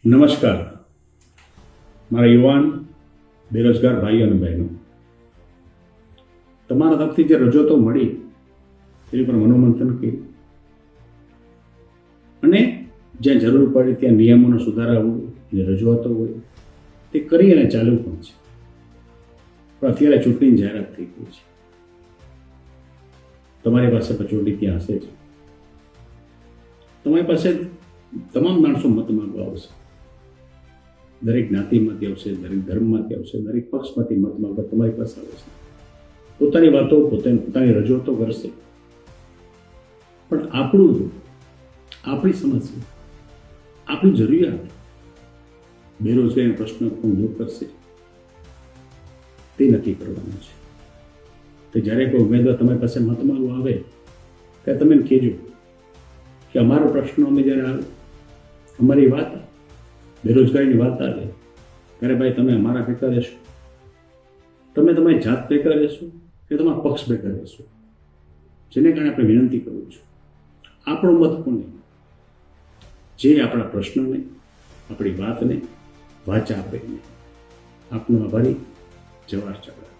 નમસ્કાર મારા યુવાન બેરોજગાર ભાઈ અને બહેનો, તમારા તરફથી જે રજૂઆતો મળી તેની પર મનોમંથન કર્યું અને જ્યાં જરૂર પડે ત્યાં નિયમોનો સુધારા હોય, જે રજૂઆતો હોય તે કરી અને ચાલુ પણ છે. પણ અત્યારે ચૂંટણીની જાહેરાત થઈ ગઈ છે. તમારી પાસે પચોડી ત્યાં હશે જ. તમારી પાસે તમામ માણસો મત માંગવા આવશે. દરેક જ્ઞાતિમાંથી આવશે, દરેક ધર્મમાંથી આવશે, દરેક પક્ષમાંથી મત માંગવા તમારી પાસે આવશે. પોતાની વાતો પોતાની રજૂઆતો કરશે. પણ આપણી સમસ્યા, આપણી જરૂરિયાત, બેરોજગારીના પ્રશ્નો કોણ દૂર કરશે તે નક્કી કરવાનું છે. તો જ્યારે કોઈ ઉમેદવાર તમારી પાસે મત માંગવા આવે ત્યારે તમે કહેજો કે અમારો પ્રશ્ન અમે જ્યારે આવે, અમારી વાત બેરોજગારીની વાત આવે ત્યારે ભાઈ તમે અમારા ભેગા રહેશો, તમે તમારી જાત ભેગા રહેશો કે તમારા પક્ષ ભેગા રહેશો. જેને કારણે આપણે વિનંતી કરું છું, આપણો મત કોને, જે આપણા પ્રશ્નને, આપણી વાતને વાચા આપે. આપનો આભારી જવાહર ચાવડા.